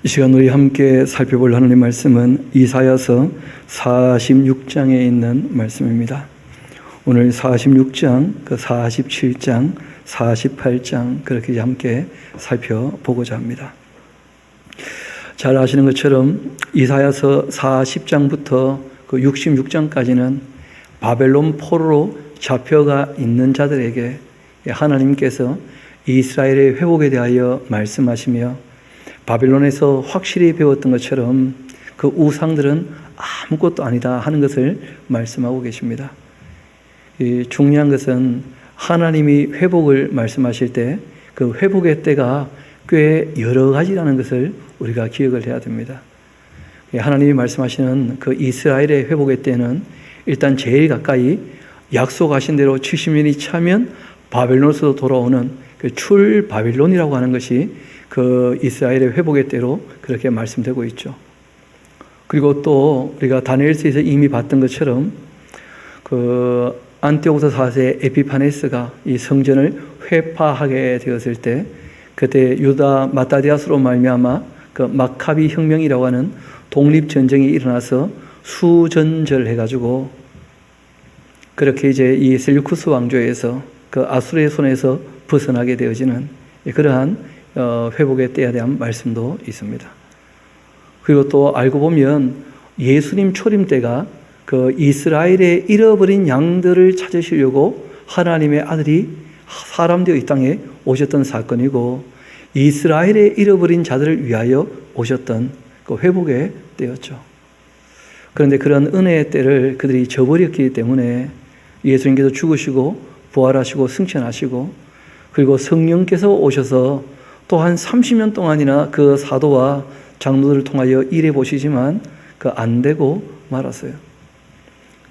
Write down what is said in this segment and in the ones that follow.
이 시간 우리 함께 살펴볼 하나님 말씀은 이사야서 46장에 있는 말씀입니다. 오늘 46장, 47장, 48장 그렇게 함께 살펴보고자 합니다. 잘 아시는 것처럼 이사야서 40장부터 66장까지는 바벨론 포로로 잡혀가 있는 자들에게 하나님께서 이스라엘의 회복에 대하여 말씀하시며 바벨론에서 확실히 배웠던 것처럼 그 우상들은 아무것도 아니다 하는 것을 말씀하고 계십니다. 중요한 것은 하나님이 회복을 말씀하실 때 그 회복의 때가 꽤 여러 가지라는 것을 우리가 기억을 해야 됩니다. 하나님이 말씀하시는 그 이스라엘의 회복의 때는 일단 제일 가까이 약속하신 대로 70년이 차면 바벨론에서 돌아오는 그 출 바빌론이라고 하는 것이 그 이스라엘의 회복의 때로 그렇게 말씀되고 있죠. 그리고 또 우리가 다니엘서에서 이미 봤던 것처럼 그 안티오고스 4세 에피파네스가 이 성전을 회파하게 되었을 때 그때 유다 마타디아스로 말미암아 그 마카비 혁명이라고 하는 독립전쟁이 일어나서 수전절 해가지고 그렇게 이제 이 셀류쿠스 왕조에서 그 아수르의 손에서 벗어나게 되어지는 그러한 회복의 때에 대한 말씀도 있습니다. 그리고 또 알고 보면 예수님 초림 때가 그 이스라엘의 잃어버린 양들을 찾으시려고 하나님의 아들이 사람 되어 이 땅에 오셨던 사건이고 이스라엘의 잃어버린 자들을 위하여 오셨던 그 회복의 때였죠. 그런데 그런 은혜의 때를 그들이 저버렸기 때문에 예수님께서 죽으시고 부활하시고 승천하시고 그리고 성령께서 오셔서 또한 30년 동안이나 그 사도와 장로들을 통하여 일해 보시지만 그 안 되고 말았어요.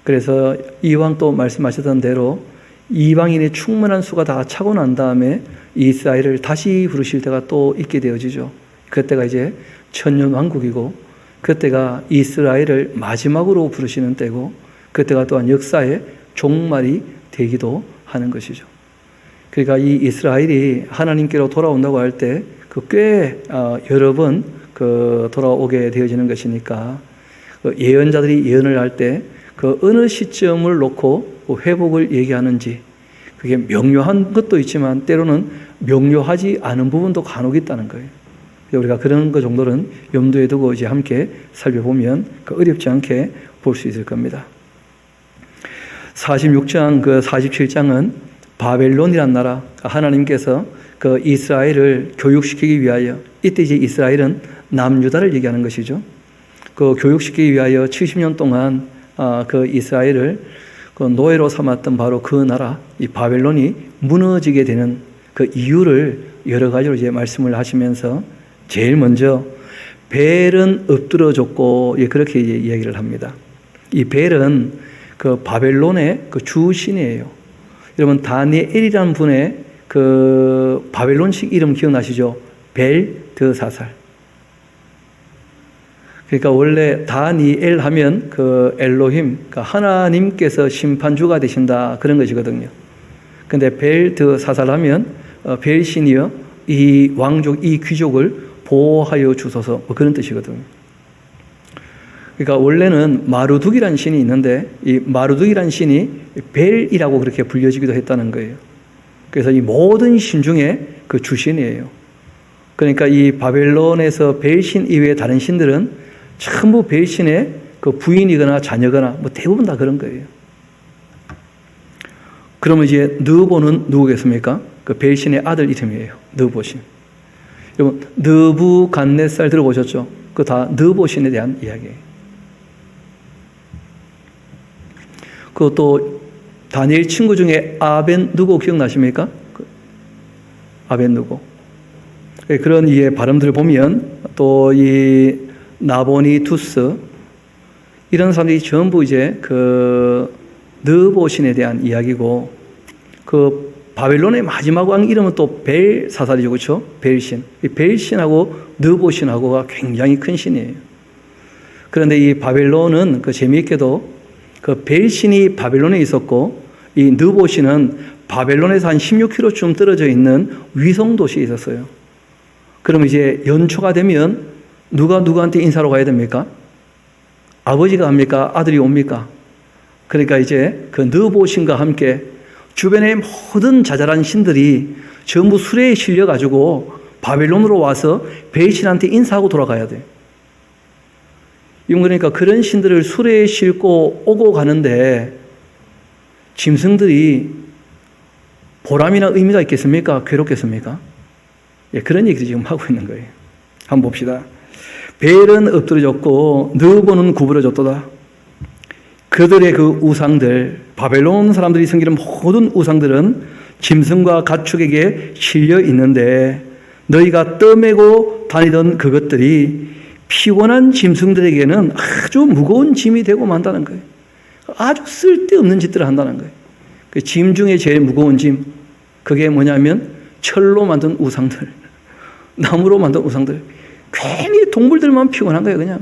그래서 이왕 또 말씀하셨던 대로 이방인의 충만한 수가 다 차고 난 다음에 이스라엘을 다시 부르실 때가 또 있게 되어지죠. 그때가 이제 천년 왕국이고 그때가 이스라엘을 마지막으로 부르시는 때고 그때가 또한 역사의 종말이 되기도 하는 것이죠. 그러니까 이 이스라엘이 하나님께로 돌아온다고 할 때 그 꽤 여러 번 그 돌아오게 되어지는 것이니까 그 예언자들이 예언을 할 때 그 어느 시점을 놓고 그 회복을 얘기하는지 그게 명료한 것도 있지만 때로는 명료하지 않은 부분도 간혹 있다는 거예요. 우리가 그런 것 정도는 염두에 두고 이제 함께 살펴보면 그 어렵지 않게 볼 수 있을 겁니다. 46장, 47장은 바벨론이란 나라, 하나님께서 그 이스라엘을 교육시키기 위하여, 이때 이제 이스라엘은 남유다를 얘기하는 것이죠. 그 교육시키기 위하여 70년 동안 그 이스라엘을 그 노예로 삼았던 바로 그 나라, 이 바벨론이 무너지게 되는 그 이유를 여러 가지로 이제 말씀을 하시면서 제일 먼저 벨은 엎드러졌고, 그렇게 이야기를 합니다. 이 벨은 그 바벨론의 그 주신이에요. 여러분 다니엘이라는 분의 그 바벨론식 이름 기억나시죠? 벨드사살. 그러니까 원래 다니엘 하면 그 엘로힘, 그러니까 하나님께서 심판주가 되신다 그런 것이거든요. 근데 벨드사살 하면 벨신이여 이 왕족, 이 귀족을 보호하여 주소서 뭐 그런 뜻이거든요. 그러니까 원래는 마루둑이라는 신이 있는데 이 마루둑이라는 신이 벨이라고 그렇게 불려지기도 했다는 거예요. 그래서 이 모든 신 중에 그 주신이에요. 그러니까 이 바벨론에서 벨신 이외의 다른 신들은 전부 벨신의 그 부인이거나 자녀거나 뭐 대부분 다 그런 거예요. 그러면 이제 느보는 누구겠습니까? 그 벨신의 아들 이름이에요. 느보신. 여러분 느부갓네살 들어보셨죠? 그 다 느보신에 대한 이야기예요. 그것도 다니엘 친구 중에 아벤누고 기억나십니까? 아벤누고. 그런 이의 발음들을 보면 또 이 나보니투스 이런 사람들이 전부 이제 그 느보신에 대한 이야기고 그 바벨론의 마지막 왕 이름은 또 벨사살이죠, 그렇죠? 벨신. 이 벨신하고 느보신하고가 굉장히 큰 신이에요. 그런데 이 바벨론은 그 재미있게도 그 벨신이 바벨론에 있었고 이 느보신은 바벨론에서 한 16km쯤 떨어져 있는 위성 도시에 있었어요. 그럼 이제 연초가 되면 누가 누구한테 인사로 가야 됩니까? 아버지가 합니까? 아들이 옵니까? 그러니까 이제 그 느보신과 함께 주변의 모든 자잘한 신들이 전부 수레에 실려가지고 바벨론으로 와서 배신한테 인사하고 돌아가야 돼요. 그러니까 그런 신들을 수레에 싣고 오고 가는데 짐승들이 보람이나 의미가 있겠습니까? 괴롭겠습니까? 예, 그런 얘기를 지금 하고 있는 거예요. 한번 봅시다. 벨은 엎드려졌고 느보는 구부러졌도다. 그들의 그 우상들, 바벨론 사람들이 섬기는 모든 우상들은 짐승과 가축에게 실려 있는데 너희가 떠매고 다니던 그것들이 피곤한 짐승들에게는 아주 무거운 짐이 되고 만다는 거예요. 아주 쓸데없는 짓들을 한다는 거예요. 그 짐 중에 제일 무거운 짐, 그게 뭐냐면 철로 만든 우상들, 나무로 만든 우상들. 괜히 동물들만 피곤한 거예요, 그냥.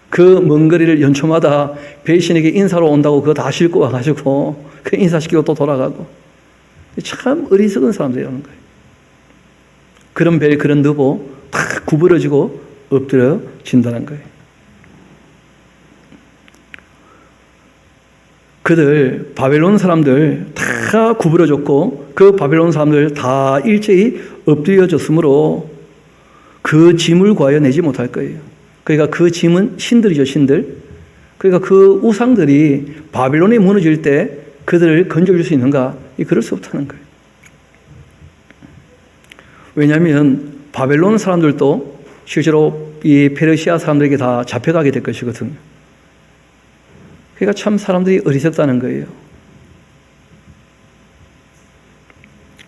그 먼 거리를 연초마다 배신에게 인사로 온다고 그거 다 싣고 와가지고 그 인사시키고 또 돌아가고. 참 어리석은 사람들이라는 거예요. 그런 벨, 그런 느보 다 구부러지고 엎드려진다는 거예요. 그들 바벨론 사람들 다 구부러졌고 그 바벨론 사람들 다 일제히 엎드려졌으므로 그 짐을 구하여 내지 못할 거예요. 그러니까 그 짐은 신들이죠, 신들. 그러니까 그 우상들이 바벨론이 무너질 때 그들을 건져줄 수 있는가? 그럴 수 없다는 거예요. 왜냐하면 바벨론 사람들도 실제로 이 페르시아 사람들에게 다 잡혀가게 될 것이거든요. 그러니까 참 사람들이 어리석다는 거예요.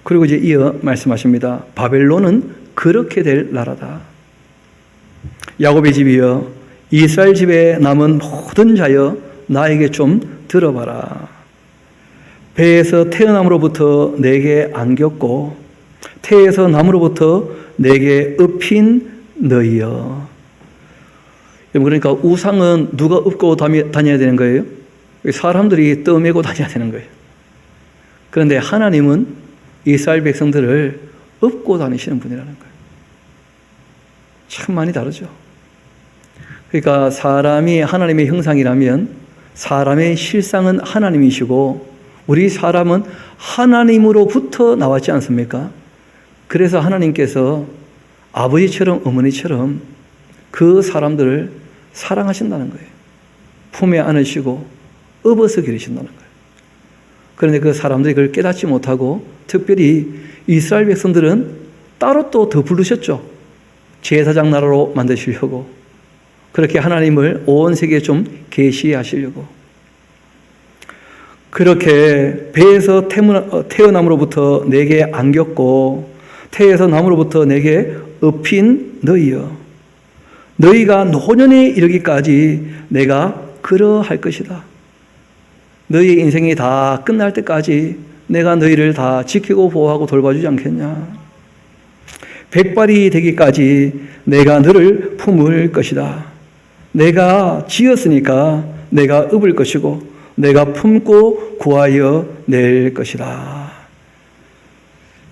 그리고 이제 이어 말씀하십니다. 바벨론은 그렇게 될 나라다. 야곱의 집이여, 이스라엘 집에 남은 모든 자여, 나에게 좀 들어봐라. 배에서 태어남으로부터 내게 안겼고 태에서 남으로부터 내게 엎인 너희여. 그러니까 우상은 누가 엎고 다녀야 되는 거예요? 사람들이 떠매고 다녀야 되는 거예요. 그런데 하나님은 이스라엘 백성들을 엎고 다니시는 분이라는 거예요. 참 많이 다르죠. 그러니까 사람이 하나님의 형상이라면 사람의 실상은 하나님이시고 우리 사람은 하나님으로부터 나왔지 않습니까? 그래서 하나님께서 아버지처럼 어머니처럼 그 사람들을 사랑하신다는 거예요. 품에 안으시고 업어서 기르신다는 거예요. 그런데 그 사람들이 그걸 깨닫지 못하고 특별히 이스라엘 백성들은 따로 또 더 부르셨죠. 제사장 나라로 만드시려고. 그렇게 하나님을 온 세계에 좀 계시하시려고. 그렇게 배에서 태어남으로부터 내게 안겼고 태에서 남으로부터 내게 엎인 너희여. 너희가 노년에 이르기까지 내가 그러할 것이다. 너희의 인생이 다 끝날 때까지 내가 너희를 다 지키고 보호하고 돌봐주지 않겠냐. 백발이 되기까지 내가 너를 품을 것이다. 내가 지었으니까 내가 업을 것이고 내가 품고 구하여 낼 것이다.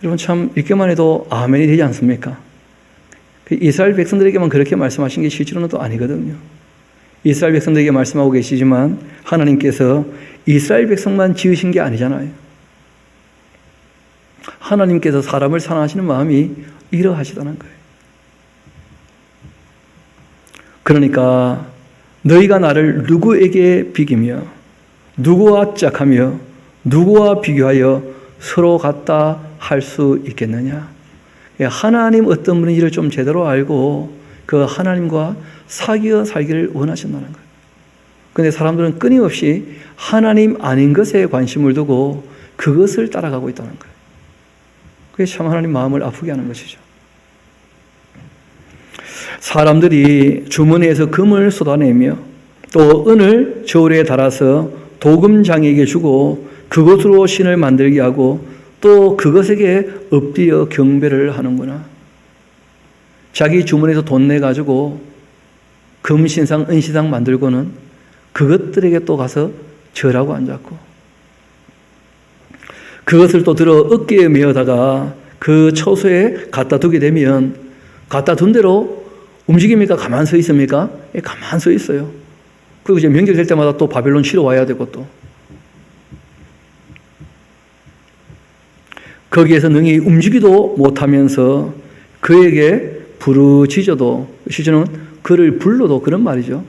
여러분 참 읽기만 해도 아멘이 되지 않습니까? 이스라엘 백성들에게만 그렇게 말씀하신 게 실제로는 또 아니거든요. 이스라엘 백성들에게 말씀하고 계시지만 하나님께서 이스라엘 백성만 지으신 게 아니잖아요. 하나님께서 사람을 사랑하시는 마음이 이러하시다는 거예요. 그러니까 너희가 나를 누구에게 비기며 누구와 짝하며 누구와 비교하여 서로 같다 할 수 있겠느냐. 하나님 어떤 분인지를 좀 제대로 알고 그 하나님과 사귀어 살기를 원하신다는 거예요. 그런데 사람들은 끊임없이 하나님 아닌 것에 관심을 두고 그것을 따라가고 있다는 거예요. 그게 참 하나님 마음을 아프게 하는 것이죠. 사람들이 주머니에서 금을 쏟아내며 또 은을 저울에 달아서 도금장에게 주고 그것으로 신을 만들게 하고 또 그것에게 엎드려 경배를 하는구나. 자기 주머니에서 돈 내가지고 금신상, 은신상 만들고는 그것들에게 또 가서 절하고 앉았고 그것을 또 들어 어깨에 메어다가 그 처소에 갖다 두게 되면 갖다 둔 대로 움직입니까? 가만 서 있습니까? 예, 가만 서 있어요. 그리고 이제 명절 될 때마다 또 바벨론 치러 와야 되고 또. 거기에서 능히 움직이도 못하면서 그에게 부르짖어도, 시저는 그를 불러도 그런 말이죠.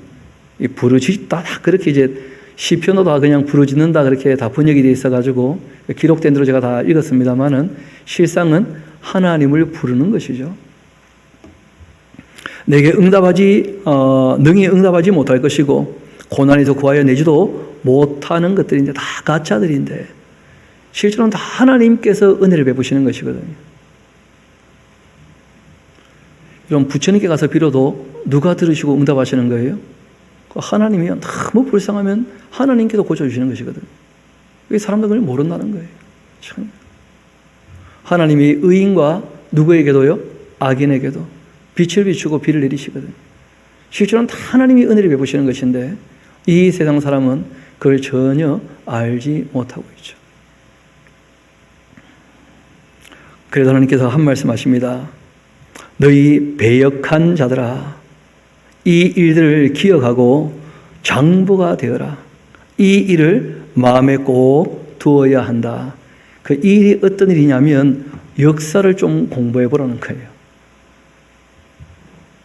이 부르짖다, 그렇게 이제 시편도 다 그냥 부르짖는다 그렇게 다 번역이 되어 있어가지고 기록된 대로 제가 다 읽었습니다만은 실상은 하나님을 부르는 것이죠. 내게 능히 응답하지 못할 것이고 고난에서 구하여 내지도 못하는 것들이 이제 다 가짜들인데 실제로는 다 하나님께서 은혜를 베푸시는 것이거든요. 이런 부처님께 가서 빌어도 누가 들으시고 응답하시는 거예요? 하나님이 너무 불쌍하면 하나님께서 고쳐주시는 것이거든요. 이게 사람들은 그걸 모른다는 거예요. 참. 하나님이 의인과 누구에게도요? 악인에게도 빛을 비추고 비를 내리시거든요. 실제로는 다 하나님이 은혜를 베푸시는 것인데 이 세상 사람은 그걸 전혀 알지 못하고 있죠. 그래서 하나님께서 한 말씀 하십니다. 너희 배역한 자들아, 이 일들을 기억하고 장부가 되어라. 이 일을 마음에 꼭 두어야 한다. 그 일이 어떤 일이냐면 역사를 좀 공부해 보라는 거예요.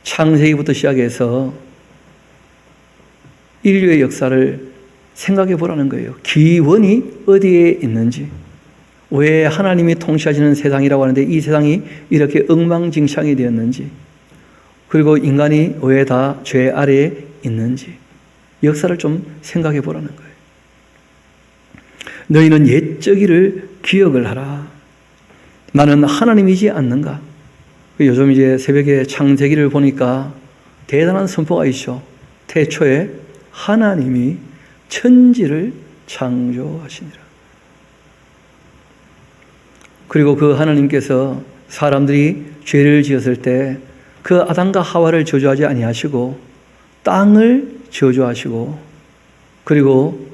창세기부터 시작해서 인류의 역사를 생각해 보라는 거예요. 기원이 어디에 있는지, 왜 하나님이 통치하시는 세상이라고 하는데 이 세상이 이렇게 엉망진창이 되었는지, 그리고 인간이 왜 다 죄 아래에 있는지 역사를 좀 생각해 보라는 거예요. 너희는 옛적일을 기억을 하라. 나는 하나님이지 않는가? 요즘 이제 새벽에 창세기를 보니까 대단한 선포가 있죠. 태초에 하나님이 천지를 창조하시니라. 그리고 그 하나님께서 사람들이 죄를 지었을 때 그 아담과 하와를 저주하지 아니하시고 땅을 저주하시고, 그리고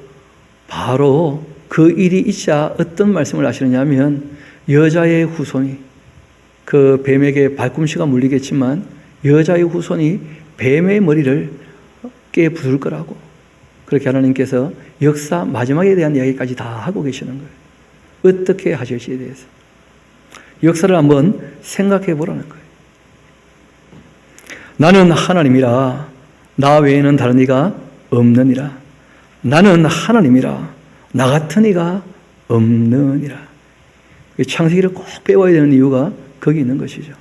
바로 그 일이 있자 어떤 말씀을 하시느냐면 여자의 후손이, 그 뱀에게 발꿈치가 물리겠지만 여자의 후손이 뱀의 머리를 깨부술 거라고, 그렇게 하나님께서 역사 마지막에 대한 이야기까지 다 하고 계시는 거예요. 어떻게 하실지에 대해서 역사를 한번 생각해 보라는 거예요. 나는 하나님이라 나 외에는 다른 이가 없느니라. 나는 하나님이라 나 같은 이가 없느니라. 창세기를 꼭 배워야 되는 이유가 거기 있는 것이죠.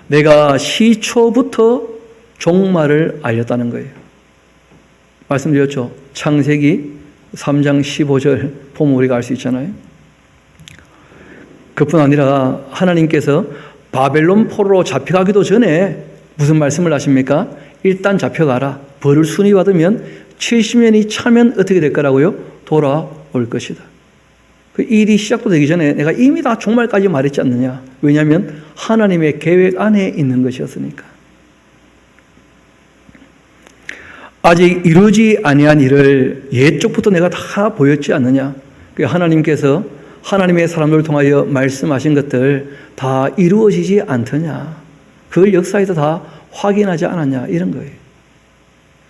내가 시초부터 종말을 알렸다는 거예요. 말씀드렸죠. 창세기 3장 15절 보면 우리가 알 수 있잖아요. 그뿐 아니라 하나님께서 바벨론 포로로 잡혀가기도 전에 무슨 말씀을 하십니까? 일단 잡혀가라. 벌을 순위 받으면 70년이 차면 어떻게 될 거라고요? 돌아올 것이다. 그 일이 시작도 되기 전에 내가 이미 다 종말까지 말했지 않느냐. 왜냐하면 하나님의 계획 안에 있는 것이었으니까. 아직 이루지 아니한 일을 옛적부터 내가 다 보였지 않느냐. 하나님께서 하나님의 사람들을 통하여 말씀하신 것들 다 이루어지지 않더냐. 그걸 역사에서 다 확인하지 않았냐. 이런 거예요.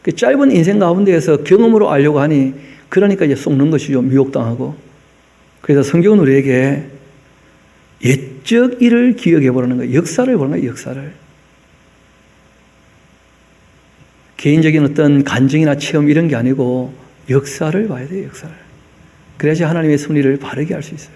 그 짧은 인생 가운데에서 경험으로 알려고 하니 그러니까 이제 속는 것이죠. 미혹당하고. 그래서 성경은 우리에게 옛적 일을 기억해 보라는 거예요. 역사를 보는 거예요. 역사를. 개인적인 어떤 간증이나 체험 이런 게 아니고 역사를 봐야 돼요. 역사를. 그래야지 하나님의 섭리를 바르게 할 수 있어요.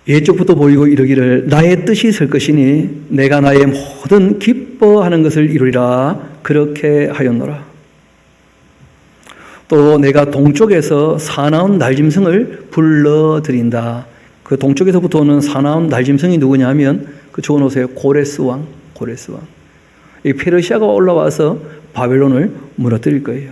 옛적부터 보이고 이르기를 나의 뜻이 설 것이니 내가 나의 모든 기뻐하는 것을 이루리라 그렇게 하였노라. 또 내가 동쪽에서 사나운 날짐승을 불러들인다. 그 동쪽에서부터 오는 사나운 날짐승이 누구냐 하면 그 적어놓으세요. 고레스 왕. 고레스 왕. 이 페르시아가 올라와서 바벨론을 무너뜨릴 거예요.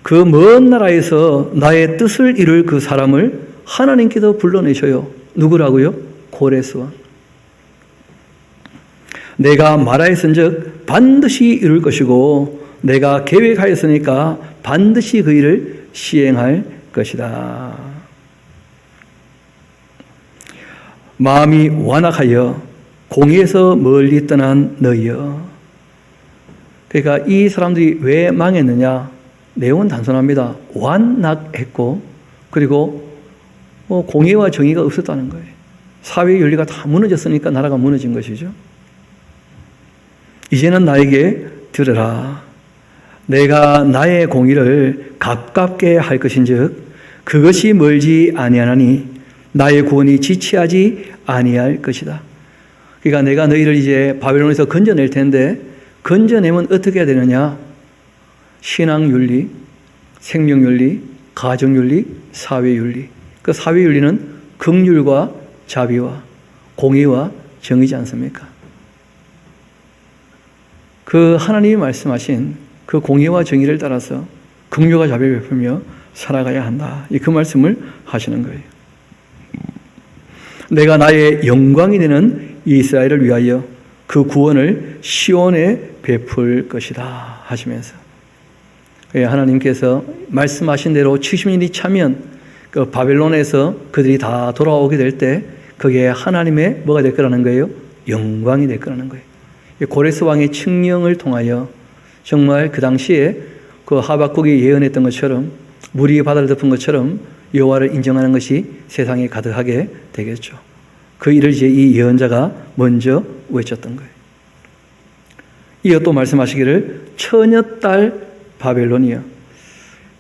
그 먼 나라에서 나의 뜻을 이룰 그 사람을 하나님께서 불러내셔요. 누구라고요? 고레스 왕. 내가 말하였은즉 반드시 이룰 것이고 내가 계획하였으니까 반드시 그 일을 시행할 것이다. 마음이 완악하여 공의에서 멀리 떠난 너희여. 그러니까 이 사람들이 왜 망했느냐? 내용은 단순합니다. 완악했고, 그리고 공의와 정의가 없었다는 거예요. 사회 윤리가 다 무너졌으니까 나라가 무너진 것이죠. 이제는 나에게 들으라. 내가 나의 공의를 가깝게 할 것인즉 그것이 멀지 아니하나니 나의 구원이 지체하지 아니할 것이다. 그러니까 내가 너희를 이제 바벨론에서 건져낼 텐데, 건져내면 어떻게 해야 되느냐? 신앙윤리, 생명윤리, 가정윤리, 사회윤리. 그 사회윤리는 긍휼과 자비와 공의와 정의지 않습니까? 그 하나님이 말씀하신 그 공의와 정의를 따라서 긍휼과 자비를 베풀며 살아가야 한다. 그 말씀을 하시는 거예요. 내가 나의 영광이 되는 이스라엘을 위하여 그 구원을 시온에 베풀 것이다 하시면서, 하나님께서 말씀하신 대로 70년이 차면 그 바벨론에서 그들이 다 돌아오게 될 때 그게 하나님의 뭐가 될 거라는 거예요? 영광이 될 거라는 거예요. 고레스 왕의 칙령을 통하여 정말 그 당시에 그 하박국이 예언했던 것처럼 물이 바다를 덮은 것처럼 여호와를 인정하는 것이 세상에 가득하게 되겠죠. 그 일을 이제 이 예언자가 먼저 외쳤던 거예요. 이어 또 말씀하시기를 처녀딸 바벨론이여.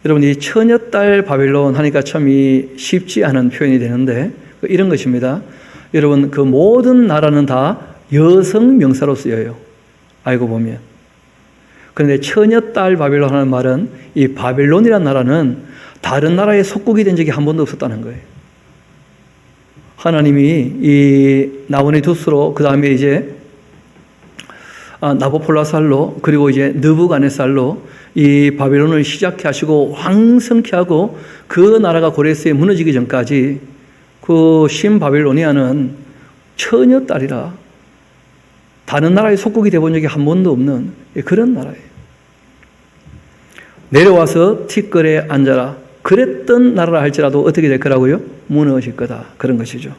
여러분, 이 처녀딸 바벨론 하니까 참 쉽지 않은 표현이 되는데 이런 것입니다. 여러분, 그 모든 나라는 다 여성 명사로 쓰여요. 알고 보면. 그런데 처녀딸 바벨론 하는 말은 이 바벨론이라는 나라는 다른 나라의 속국이 된 적이 한 번도 없었다는 거예요. 하나님이 이 나부갓네살로, 그 다음에 이제 나보폴라살로, 그리고 이제 느부갓네살로 이 바벨론을 시작해 하시고 왕성케 하고 그 나라가 고레스에 무너지기 전까지 그 신바벨로니아는 처녀딸이라 다른 나라의 속국이 되어본 적이 한 번도 없는 그런 나라예요. 내려와서 티끌에 앉아라. 그랬던 나라라 할지라도 어떻게 될 거라고요? 무너질 거다. 그런 것이죠.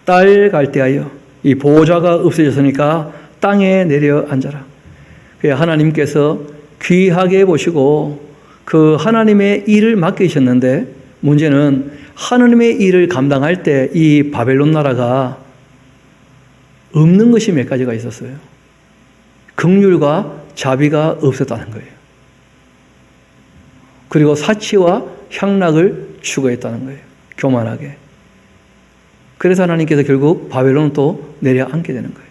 딸 갈대하여 이 보좌가 없어졌으니까 땅에 내려 앉아라. 하나님께서 귀하게 보시고 그 하나님의 일을 맡기셨는데, 문제는 하나님의 일을 감당할 때 이 바벨론 나라가 없는 것이 몇 가지가 있었어요. 긍휼과 자비가 없었다는 거예요. 그리고 사치와 향락을 추구했다는 거예요. 교만하게. 그래서 하나님께서 결국 바벨론을 또 내려앉게 되는 거예요.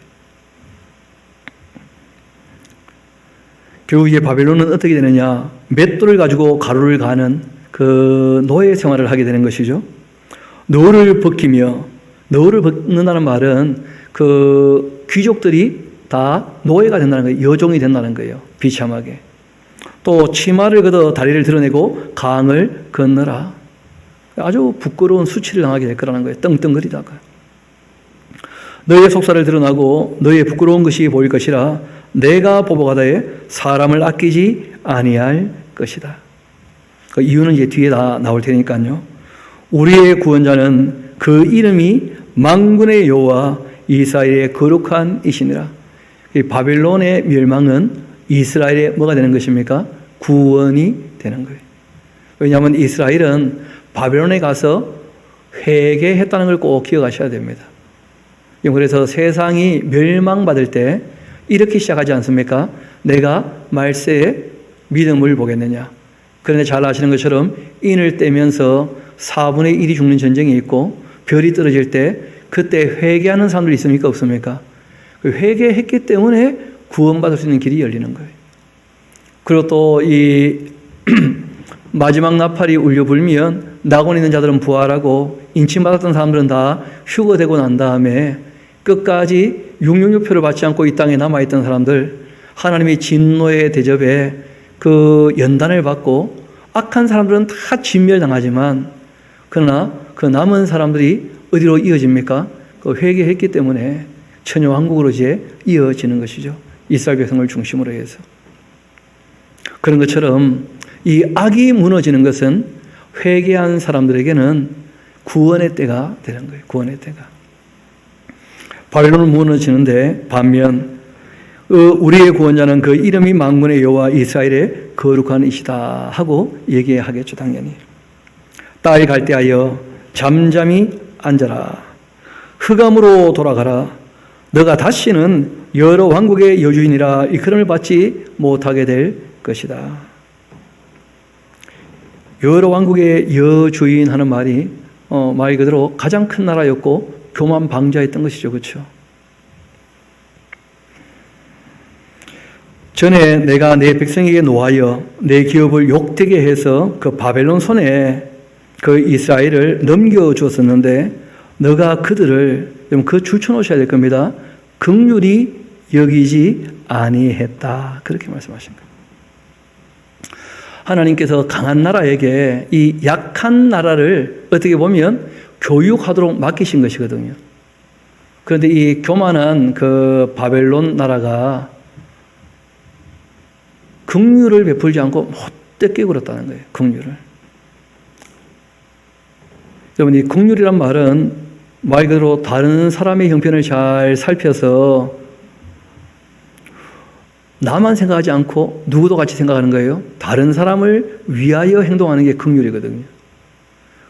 결국 이제 바벨론은 어떻게 되느냐? 맷돌을 가지고 가루를 가는 그 노예 생활을 하게 되는 것이죠. 너를 벗기며, 너를 벗는다는 말은 그 귀족들이 다 노예가 된다는 거예요. 여종이 된다는 거예요. 비참하게. 또 치마를 걷어 다리를 드러내고 강을 건너라. 아주 부끄러운 수치를 당하게 될 거라는 거예요. 떵떵거리다가. 너의 속살을 드러나고 너의 부끄러운 것이 보일 것이라. 내가 보복하다에 사람을 아끼지 아니할 것이다. 그 이유는 이제 뒤에 다 나올 테니까요. 우리의 구원자는 그 이름이 만군의 여호와 이스라엘의 거룩한 이시니라. 이 바벨론의 멸망은 이스라엘의 뭐가 되는 것입니까? 구원이 되는 거예요. 왜냐하면 이스라엘은 바벨론에 가서 회개했다는 걸 꼭 기억하셔야 됩니다. 그래서 세상이 멸망받을 때 이렇게 시작하지 않습니까? 내가 말세에 믿음을 보겠느냐. 그런데 잘 아시는 것처럼 인을 떼면서 4분의 1이 죽는 전쟁이 있고 별이 떨어질 때 그때 회개하는 사람들이 있습니까? 없습니까? 회개했기 때문에 구원받을 수 있는 길이 열리는 거예요. 그리고 또 이 마지막 나팔이 울려 불면 낙원 있는 자들은 부활하고 인침받았던 사람들은 다 휴거되고 난 다음에 끝까지 666표를 받지 않고 이 땅에 남아있던 사람들, 하나님의 진노의 대접에 그 연단을 받고 악한 사람들은 다 진멸당하지만 그러나 그 남은 사람들이 어디로 이어집니까? 그 회개했기 때문에 천여왕국으로 이제 이어지는 것이죠. 이스라엘 백성을 중심으로 해서. 그런 것처럼 이 악이 무너지는 것은 회개한 사람들에게는 구원의 때가 되는 거예요. 구원의 때가. 바벨론은 무너지는데 반면 우리의 구원자는 그 이름이 만군의 여호와 이스라엘의 거룩한 이시다 하고 얘기하겠죠. 당연히. 딸 갈대하여 잠잠히 앉아라. 흑암으로 돌아가라. 너가 다시는 여러 왕국의 여주인이라 일컬음을 받지 못하게 될 것이다. 여러 왕국의 여주인 하는 말이 말 그대로 가장 큰 나라였고 교만 방자했던 것이죠. 그렇죠? 전에 내가 내 백성에게 노하여 내 기업을 욕되게 해서 그 바벨론 손에 그 이스라엘을 넘겨주었었는데 너가 그들을 그 줄쳐놓으셔야 될 겁니다. 긍휼히 여기지 아니했다. 그렇게 말씀하신 거예요. 하나님께서 강한 나라에게 이 약한 나라를 어떻게 보면 교육하도록 맡기신 것이거든요. 그런데 이 교만한 그 바벨론 나라가 긍휼을 베풀지 않고 못되게 굴었다는 거예요. 긍휼을. 여러분, 이 긍휼이란 말은 말 그대로 다른 사람의 형편을 잘 살펴서 나만 생각하지 않고 누구도 같이 생각하는 거예요. 다른 사람을 위하여 행동하는 게 긍휼이거든요.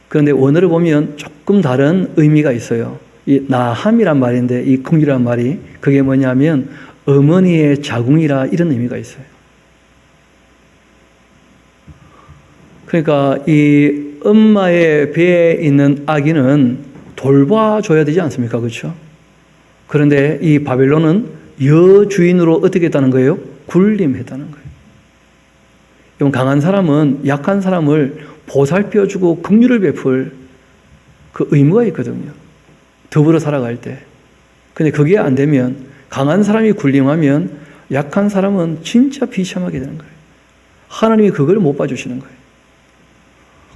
그런데 원어를 보면 조금 다른 의미가 있어요. 이 나함이란 말인데 이 긍휼이란 말이 그게 뭐냐면 어머니의 자궁이라 이런 의미가 있어요. 그러니까 이 엄마의 배에 있는 아기는 돌봐줘야 되지 않습니까? 그렇죠? 그런데 이 바벨론은 여주인으로 어떻게 했다는 거예요? 군림했다는 거예요. 이건 강한 사람은 약한 사람을 보살펴주고 긍휼을 베풀 그 의무가 있거든요. 더불어 살아갈 때. 근데 그게 안 되면 강한 사람이 군림하면 약한 사람은 진짜 비참하게 되는 거예요. 하나님이 그걸 못 봐주시는 거예요.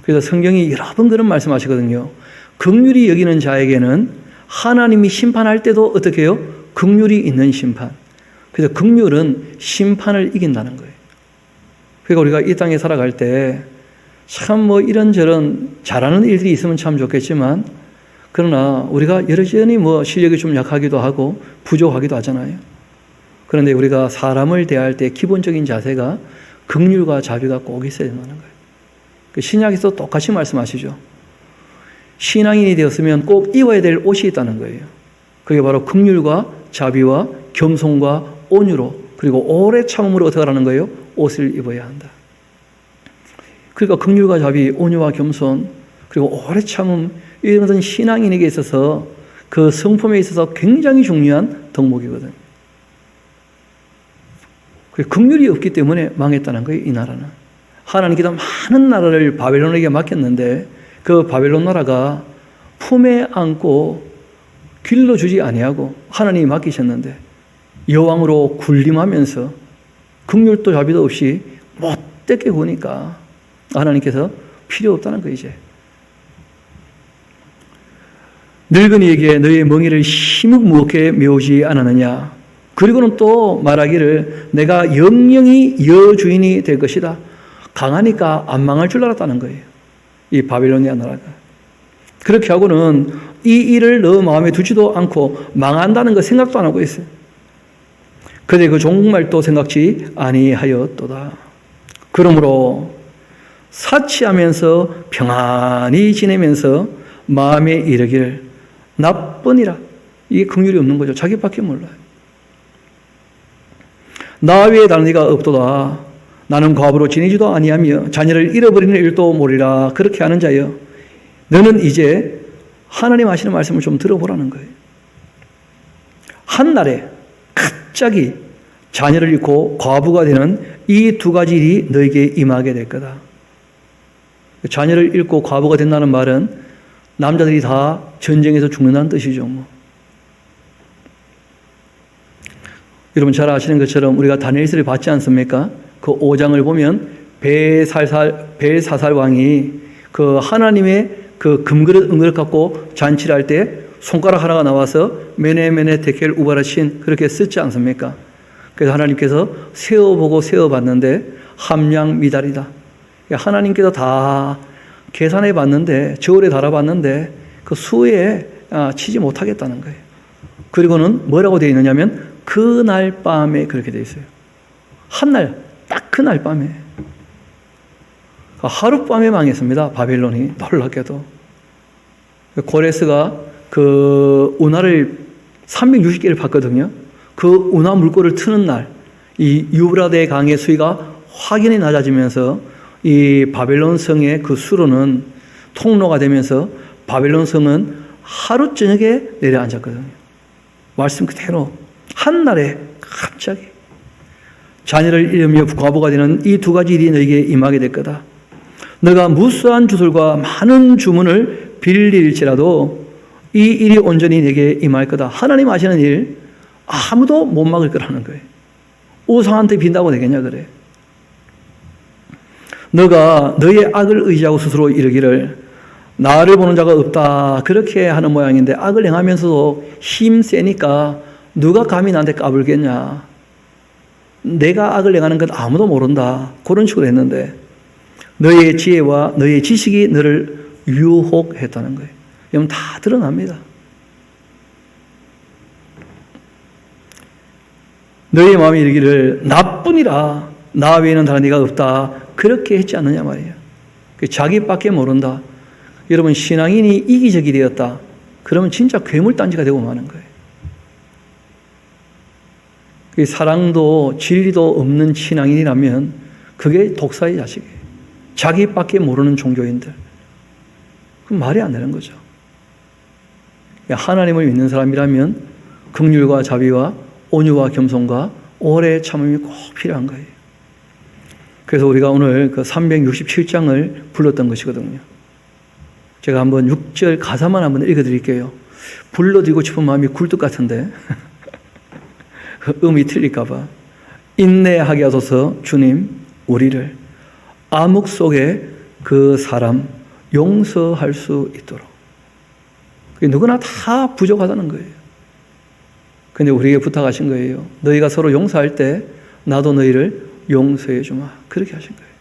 그래서 성경이 여러 번 그런 말씀하시거든요. 긍휼히 여기는 자에게는 하나님이 심판할 때도 어떻게 해요? 긍휼이 있는 심판. 그래서 긍휼은 심판을 이긴다는 거예요. 그러니까 우리가 이 땅에 살아갈 때 참 이런저런 잘하는 일들이 있으면 참 좋겠지만 그러나 우리가 여전히 실력이 좀 약하기도 하고 부족하기도 하잖아요. 그런데 우리가 사람을 대할 때 기본적인 자세가 긍휼과 자비가 꼭 있어야 된다는 거예요. 신약에서 똑같이 말씀하시죠. 신앙인이 되었으면 꼭 입어야 될 옷이 있다는 거예요. 그게 바로 긍휼과 자비와 겸손과 온유로 그리고 오래 참음으로 어떻게 하라는 거예요? 옷을 입어야 한다. 그러니까 긍휼과 자비, 온유와 겸손 그리고 오래 참음 이런 것은 신앙인에게 있어서 그 성품에 있어서 굉장히 중요한 덕목이거든요. 긍휼이 없기 때문에 망했다는 거예요. 이 나라는. 하나님께서 많은 나라를 바벨론에게 맡겼는데 그 바벨론 나라가 품에 안고 길러주지 아니하고 하나님이 맡기셨는데 여왕으로 군림하면서 긍휼도 자비도 없이 못되게 구니까 하나님께서 필요 없다는 거 이제. 늙은이에게 너의 멍에를 힘을 무겁게 메우지 않았느냐. 그리고는 또 말하기를 내가 영영이 여주인이 될 것이다. 강하니까 안 망할 줄 알았다는 거예요. 이 바빌로니아 나라가. 그렇게 하고는 이 일을 너 마음에 두지도 않고 망한다는 거 생각도 안 하고 있어요. 그런데 그 종말도 생각지 아니하였도다. 그러므로 사치하면서 평안히 지내면서 마음에 이르기를 나뿐이라. 이게 긍휼이 없는 거죠. 자기밖에 몰라요. 나 외에 다른 이가 없도다. 나는 과부로 지내지도 아니하며 자녀를 잃어버리는 일도 모리라. 그렇게 하는 자여, 너는 이제 하나님 하시는 말씀을 좀 들어보라는 거예요. 한날에 갑자기 자녀를 잃고 과부가 되는 이 두 가지 일이 너에게 임하게 될 거다. 자녀를 잃고 과부가 된다는 말은 남자들이 다 전쟁에서 죽는다는 뜻이죠. 여러분 잘 아시는 것처럼 우리가 다니엘서를 봤지 않습니까? 그 5장을 보면 벨사살 왕이 그 하나님의 그 금그릇 은그릇 갖고 잔치를 할 때 손가락 하나가 나와서 메네메네 테켈 우바라신 그렇게 쓰지 않습니까? 그래서 하나님께서 세어보고 세어봤는데 함량 미달이다. 하나님께서 다 계산해 봤는데 저울에 달아봤는데 그 수에 치지 못하겠다는 거예요. 그리고는 뭐라고 되어 있느냐면 그날 밤에 그렇게 되어 있어요. 한날, 딱 그날 밤에. 하룻밤에 망했습니다. 바벨론이. 놀랍게도. 고레스가 그 운하를 360개를 봤거든요. 그 운하 물꼬를 트는 날, 이 유브라데 강의 수위가 확연히 낮아지면서 이 바벨론 성의 그 수로는 통로가 되면서 바벨론 성은 하루 저녁에 내려앉았거든요. 말씀 그대로 한날에 갑자기 자녀를 잃으며 과부가 되는 이 두 가지 일이 너에게 임하게 될 거다. 너가 무수한 주술과 많은 주문을 빌릴지라도 이 일이 온전히 내게 임할 거다. 하나님 하시는 일 아무도 못 막을 거라는 거예요. 우상한테 빈다고 되겠냐 그래. 너가 너의 악을 의지하고 스스로 이르기를 나를 보는 자가 없다 그렇게 하는 모양인데 악을 행하면서도 힘 세니까 누가 감히 나한테 까불겠냐. 내가 악을 행하는 건 아무도 모른다. 그런 식으로 했는데 너의 지혜와 너의 지식이 너를 유혹했다는 거예요. 여러분 다 드러납니다. 너의 마음이 이르기를 나뿐이라 나 외에는 다른 이가 없다 그렇게 했지 않느냐 말이에요. 자기밖에 모른다. 여러분 신앙인이 이기적이 되었다. 그러면 진짜 괴물단지가 되고 마는 거예요. 사랑도 진리도 없는 신앙인이라면 그게 독사의 자식이에요. 자기밖에 모르는 종교인들. 그럼 말이 안 되는 거죠. 하나님을 믿는 사람이라면 긍휼과 자비와 온유와 겸손과 오래 참음이 꼭 필요한 거예요. 그래서 우리가 오늘 그 367장을 불렀던 것이거든요. 제가 한번 6절 가사만 한번 읽어드릴게요. 불러드리고 싶은 마음이 굴뚝 같은데 음이 틀릴까 봐. 인내하게 하소서 주님 우리를 암흑 속에 그 사람 용서할 수 있도록. 누구나 다 부족하다는 거예요. 근데 우리에게 부탁하신 거예요. 너희가 서로 용서할 때 나도 너희를 용서해 주마. 그렇게 하신 거예요.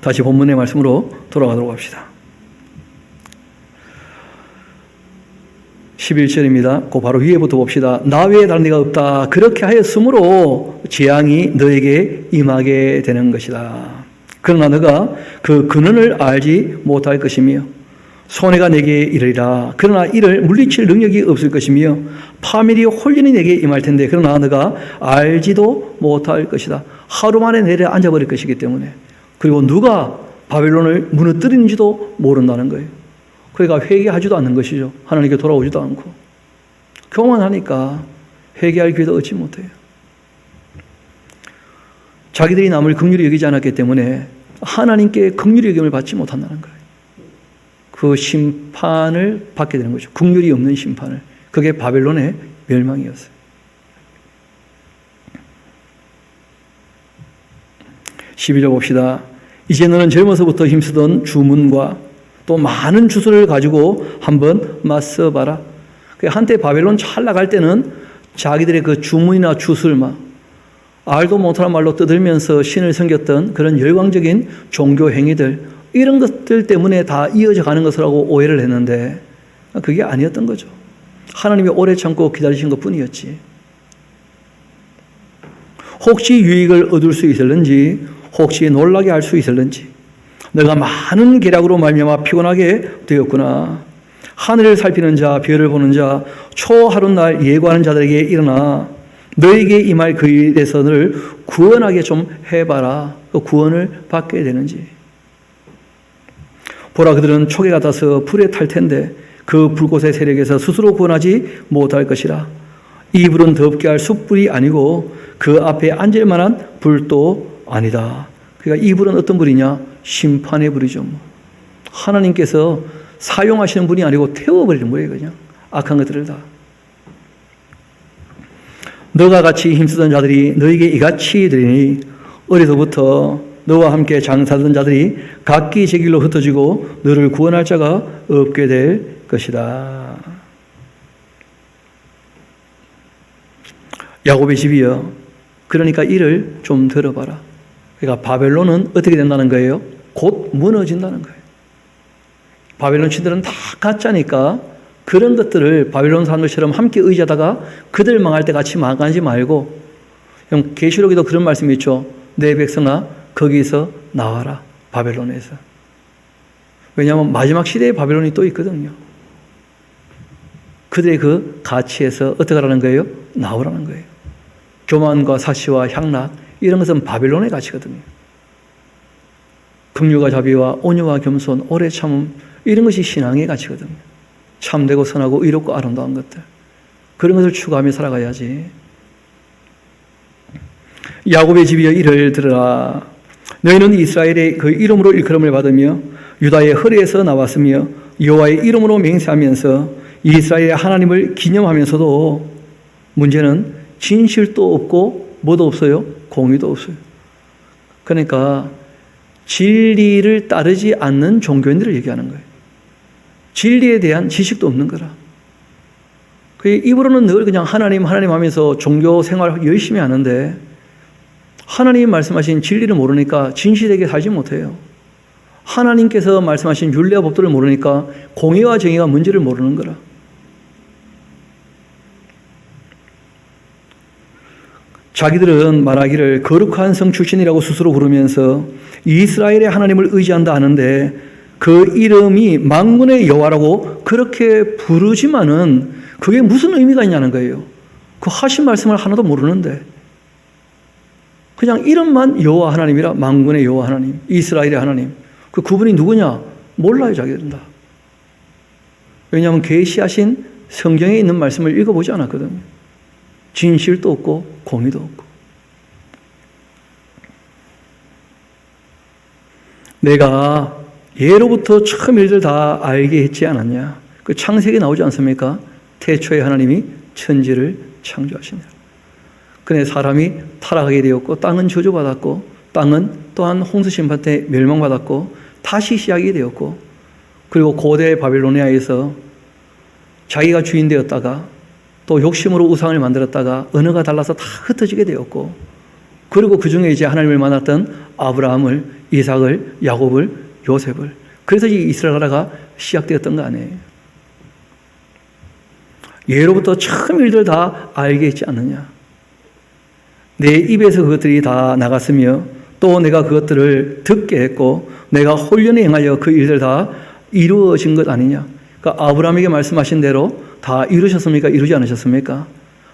다시 본문의 말씀으로 돌아가도록 합시다. 11절입니다. 그 바로 위에부터 봅시다. 나 외에 다른 이가 없다. 그렇게 하였으므로 재앙이 너에게 임하게 되는 것이다. 그러나 너가 그 근원을 알지 못할 것이며 손해가 내게 이르리라. 그러나 이를 물리칠 능력이 없을 것이며 파멸이 홀연히 내게 임할 텐데 그러나 너가 알지도 못할 것이다. 하루 만에 내려앉아 버릴 것이기 때문에. 그리고 누가 바벨론을 무너뜨리는지도 모른다는 거예요. 그러니까 회개하지도 않는 것이죠. 하나님께 돌아오지도 않고. 교만하니까 회개할 기회도 얻지 못해요. 자기들이 남을 긍휼히 여기지 않았기 때문에 하나님께 긍휼히 여김을 받지 못한다는 거예요. 그 심판을 받게 되는 거죠. 긍휼이 없는 심판을. 그게 바벨론의 멸망이었어요. 12절 봅시다. 이제 너는 젊어서부터 힘쓰던 주문과 또 많은 주술을 가지고 한번 맞서봐라. 한때 바벨론 잘 나갈 때는 자기들의 그 주문이나 주술 알도 못하는 말로 떠들면서 신을 섬겼던 그런 열광적인 종교 행위들 이런 것들 때문에 다 이어져 가는 것이라고 오해를 했는데 그게 아니었던 거죠. 하나님이 오래 참고 기다리신 것뿐이었지. 혹시 유익을 얻을 수 있을는지 혹시 놀라게 할 수 있을는지 너가 많은 계략으로 말미암아 피곤하게 되었구나. 하늘을 살피는 자, 별을 보는 자, 초하룻날 예고하는 자들에게 일어나 너에게 임할 그 일에서 너를 구원하게 좀 해봐라. 그 구원을 받게 되는지. 보라 그들은 초계 같아서 불에 탈 텐데 그 불꽃의 세력에서 스스로 구원하지 못할 것이라. 이 불은 덥게 할 숯불이 아니고 그 앞에 앉을 만한 불도 아니다. 그러니까 이 불은 어떤 불이냐? 심판의 불이죠. 하나님께서 사용하시는 분이 아니고 태워버리는 거예요. 그냥 악한 것들을 다. 너가 같이 힘쓰던 자들이 너에게 이같이 되리니 어려서부터 너와 함께 장사하던 자들이 각기 제 길로 흩어지고 너를 구원할 자가 없게 될 것이다. 야곱의 집이여, 그러니까 이를 좀 들어봐라. 그러니까 바벨론은 어떻게 된다는 거예요? 곧 무너진다는 거예요. 바벨론 친들은 다 가짜니까 그런 것들을 바빌론 사람들처럼 함께 의지하다가 그들 망할 때 같이 망하지 말고, 형 계시록에도 그런 말씀이 있죠. 내 백성아 거기서 나와라, 바벨론에서. 왜냐하면 마지막 시대에 바벨론이 또 있거든요. 그들의 그 가치에서 어떻게 하라는 거예요? 나오라는 거예요. 교만과 사시와 향락, 이런 것은 바벨론의 가치거든요. 긍휼과 자비와 온유와 겸손, 오래 참음, 이런 것이 신앙의 가치거든요. 참되고 선하고 의롭고 아름다운 것들, 그런 것을 추구하며 살아가야지. 야곱의 집이여 이를 들으라. 너희는 이스라엘의 그 이름으로 일컬음을 받으며 유다의 허리에서 나왔으며 여호와의 이름으로 맹세하면서 이스라엘의 하나님을 기념하면서도, 문제는 진실도 없고 뭐도 없어요? 공의도 없어요. 그러니까 진리를 따르지 않는 종교인들을 얘기하는 거예요. 진리에 대한 지식도 없는 거라. 입으로는 늘 그냥 하나님 하면서 종교 생활 열심히 하는데 하나님 말씀하신 진리를 모르니까 진실되게 살지 못해요. 하나님께서 말씀하신 율례와 법도를 모르니까 공의와 정의가 뭔지를 모르는 거라. 자기들은 말하기를 거룩한 성 출신이라고 스스로 부르면서 이스라엘의 하나님을 의지한다 하는데 그 이름이 만군의 여호와라고 그렇게 부르지만은 그게 무슨 의미가 있냐는 거예요. 그 하신 말씀을 하나도 모르는데 그냥 이름만 여호와 하나님이라, 만군의 여호와 하나님, 이스라엘의 하나님. 그분이 누구냐? 몰라요, 자기들은 다. 왜냐하면 계시하신 성경에 있는 말씀을 읽어보지 않았거든요. 진실도 없고 공의도 없고. 내가 예로부터 처음 일들 다 알게 했지 않았냐? 그 창세기 나오지 않습니까? 태초에 하나님이 천지를 창조하시니라. 그래 사람이 타락하게 되었고 땅은 저주받았고 땅은 또한 홍수 심판 때 멸망받았고 다시 시작이 되었고, 그리고 고대 바빌로니아에서 자기가 주인 되었다가 또 욕심으로 우상을 만들었다가 언어가 달라서 다 흩어지게 되었고, 그리고 그 중에 이제 하나님을 만났던 아브라함을, 이삭을, 야곱을, 요셉을, 그래서 이 이스라엘 나라가 시작되었던 거 아니에요. 예로부터 처음 일들 다 알게 했지 않느냐? 내 입에서 그것들이 다 나갔으며 또 내가 그것들을 듣게 했고 내가 혼련에 행하여 그 일들 다 이루어진 것 아니냐? 그러니까 아브라함에게 말씀하신 대로 다 이루셨습니까? 이루지 않으셨습니까?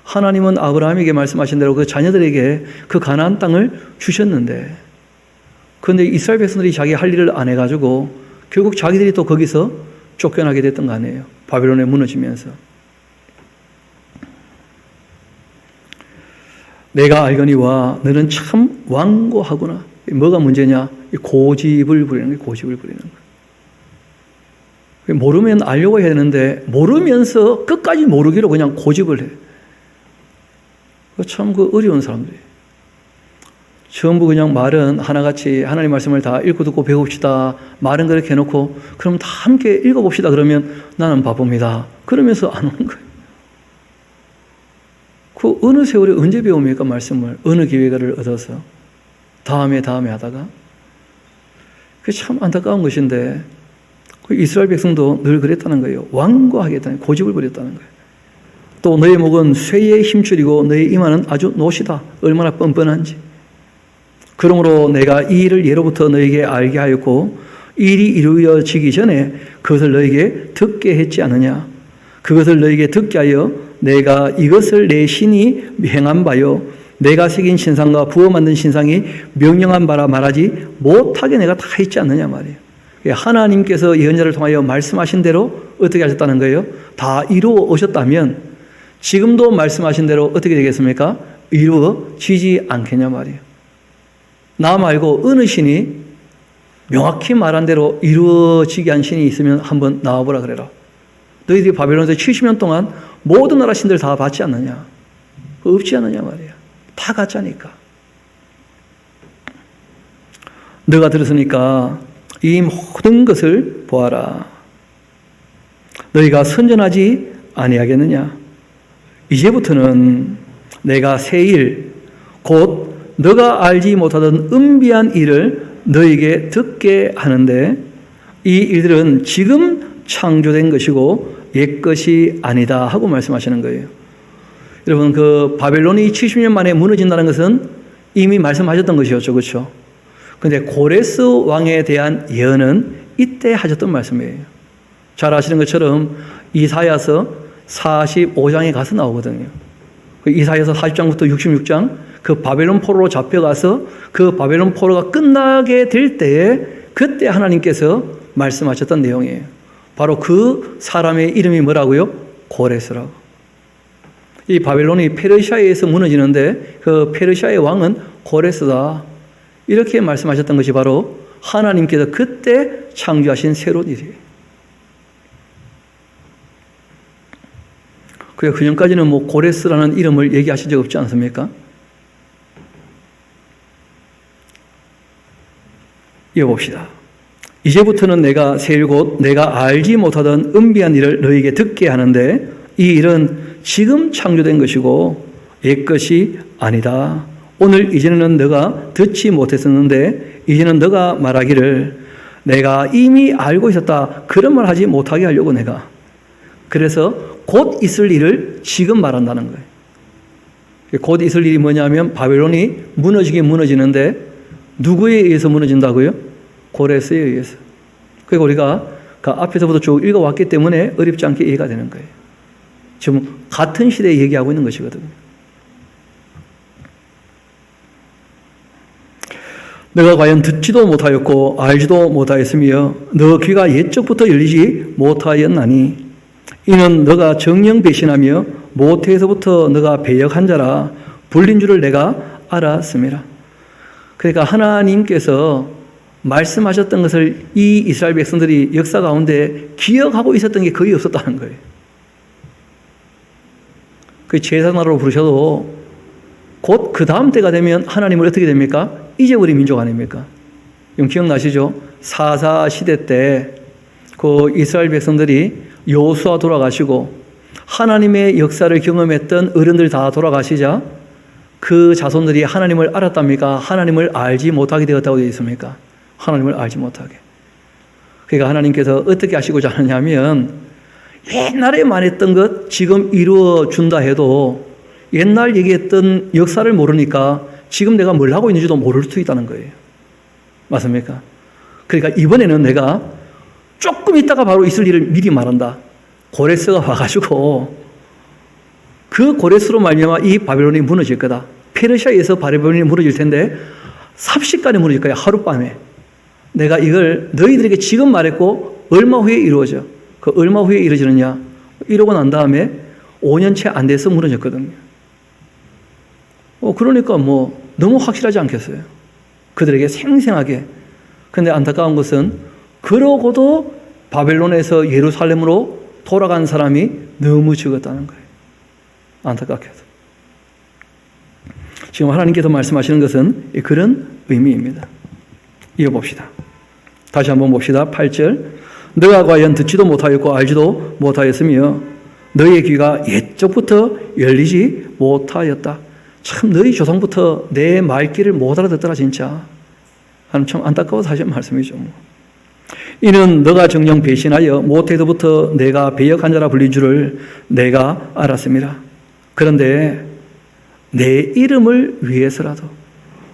하나님은 아브라함에게 말씀하신 대로 그 자녀들에게 그 가나안 땅을 주셨는데, 그런데 이스라엘 백성들이 자기 할 일을 안 해가지고 결국 자기들이 또 거기서 쫓겨나게 됐던 거 아니에요. 바빌론에 무너지면서. 내가 알거니와 너는 참 완고하구나. 뭐가 문제냐? 고집을 부리는 거예요. 고집을 부리는 거예요. 모르면 알려고 해야 되는데 모르면서 끝까지 모르기로 그냥 고집을 해. 참 어려운 사람들이에요. 전부 그냥 말은 하나같이 하나님 말씀을 다 읽고 듣고 배웁시다. 말은 그렇게 해놓고 그럼 다 함께 읽어봅시다. 그러면 나는 바쁩니다. 그러면서 안 오는 거예요. 그 어느 세월에 언제 배웁니까? 말씀을. 어느 기회를 얻어서. 다음에 하다가. 그게 참 안타까운 것인데 그 이스라엘 백성도 늘 그랬다는 거예요. 완고하겠다는, 고집을 부렸다는 거예요. 또 너의 목은 쇠의 힘줄이고 너의 이마는 아주 노시다. 얼마나 뻔뻔한지. 그러므로 내가 이 일을 예로부터 너에게 알게 하였고 일이 이루어지기 전에 그것을 너에게 듣게 했지 않느냐. 그것을 너에게 듣게 하여 내가 이것을 내 신이 행한 바요 내가 새긴 신상과 부어 만든 신상이 명령한 바라 말하지 못하게 내가 다 했지 않느냐 말이에요. 하나님께서 예언자를 통하여 말씀하신 대로 어떻게 하셨다는 거예요? 다 이루어 오셨다면 지금도 말씀하신 대로 어떻게 되겠습니까? 이루어지지 않겠냐 말이에요. 나 말고 어느 신이 명확히 말한 대로 이루어지게 한 신이 있으면 한번 나와보라 그래라. 너희들이 바벨론에서 70년 동안 모든 나라 신들 다 받지 않느냐? 없지 않느냐 말이야. 다 가짜니까. 너가 들었으니까 이 모든 것을 보아라. 너희가 선전하지 아니하겠느냐? 이제부터는 내가 새 일, 곧 너가 알지 못하던 은비한 일을 너에게 듣게 하는데 이 일들은 지금 창조된 것이고 옛것이 아니다 하고 말씀하시는 거예요. 여러분, 그 바벨론이 70년 만에 무너진다는 것은 이미 말씀하셨던 것이었죠. 그렇죠? 근데 고레스 왕에 대한 예언은 이때 하셨던 말씀이에요. 잘 아시는 것처럼 이사야서 45장에 가서 나오거든요. 그 이사야서 40장부터 66장 그 바벨론 포로로 잡혀가서 그 바벨론 포로가 끝나게 될 때에 그때 하나님께서 말씀하셨던 내용이에요. 바로 그 사람의 이름이 뭐라고요? 고레스라고. 이 바벨론이 페르시아에 의해서 무너지는데 그 페르시아의 왕은 고레스다. 이렇게 말씀하셨던 것이 바로 하나님께서 그때 창조하신 새로운 일이에요. 그 전까지는 뭐 고레스라는 이름을 얘기하신 적 없지 않습니까? 이어봅시다. 이제부터는 내가 세일 곧 내가 알지 못하던 은비한 일을 너에게 듣게 하는데 이 일은 지금 창조된 것이고 옛것이 아니다. 오늘 이제는 너가 듣지 못했었는데 이제는 너가 말하기를 내가 이미 알고 있었다. 그런 말 하지 못하게 하려고 내가. 그래서 곧 있을 일을 지금 말한다는 거예요. 곧 있을 일이 뭐냐면 바벨론이 무너지긴 무너지는데 누구에 의해서 무너진다고요? 고레스에 의해서. 그리고 우리가 그 앞에서부터 쭉 읽어왔기 때문에 어렵지 않게 이해가 되는 거예요. 지금 같은 시대에 얘기하고 있는 것이거든요. 너가 과연 듣지도 못하였고 알지도 못하였으며 너 귀가 옛적부터 열리지 못하였나니 이는 너가 정령 배신하며 모태에서부터 너가 배역한 자라 불린 줄을 내가 알았음이라. 그러니까 하나님께서 말씀하셨던 것을 이 이스라엘 백성들이 역사 가운데 기억하고 있었던 게 거의 없었다는 거예요. 그 제사나로 부르셔도 곧 그 다음 때가 되면 하나님을 어떻게 됩니까? 잊어버린 민족 아닙니까? 기억나시죠? 사사 시대 때 그 이스라엘 백성들이 여호수아 돌아가시고 하나님의 역사를 경험했던 어른들 다 돌아가시자 그 자손들이 하나님을 알았답니까? 하나님을 알지 못하게 되었다고 되어 있습니까? 하나님을 알지 못하게. 그러니까 하나님께서 어떻게 하시고자 하느냐면 옛날에 말했던 것 지금 이루어 준다 해도 옛날 얘기했던 역사를 모르니까 지금 내가 뭘 하고 있는지도 모를 수 있다는 거예요. 맞습니까? 그러니까 이번에는 내가 조금 있다가 바로 있을 일을 미리 말한다. 고레스가 와가지고 그 고레스로 말미암아 이 바벨론이 무너질 거다. 페르시아에서 바벨론이 무너질 텐데 삽시간에 무너질 거야. 하룻밤에. 내가 이걸 너희들에게 지금 말했고 얼마 후에 이루어져. 그 얼마 후에 이루어지느냐. 이러고 난 다음에 5년 채 안 돼서 무너졌거든요. 그러니까 뭐 너무 확실하지 않겠어요. 그들에게 생생하게. 근데 안타까운 것은 그러고도 바벨론에서 예루살렘으로 돌아간 사람이 너무 적었다는 거예요. 안타깝게도. 지금 하나님께서 말씀하시는 것은 그런 의미입니다. 이어봅시다. 다시 한번 봅시다. 8절. 너가 과연 듣지도 못하였고 알지도 못하였으며 너의 귀가 옛적부터 열리지 못하였다. 참 너희 조상부터 내 말귀를 못 알아듣더라 진짜. 하나님 참 안타까워서 하신 말씀이죠. 이는 너가 정녕 배신하여 모태에서부터 내가 배역한 자라 불린 줄을 내가 알았습니다. 그런데 내 이름을 위해서라도.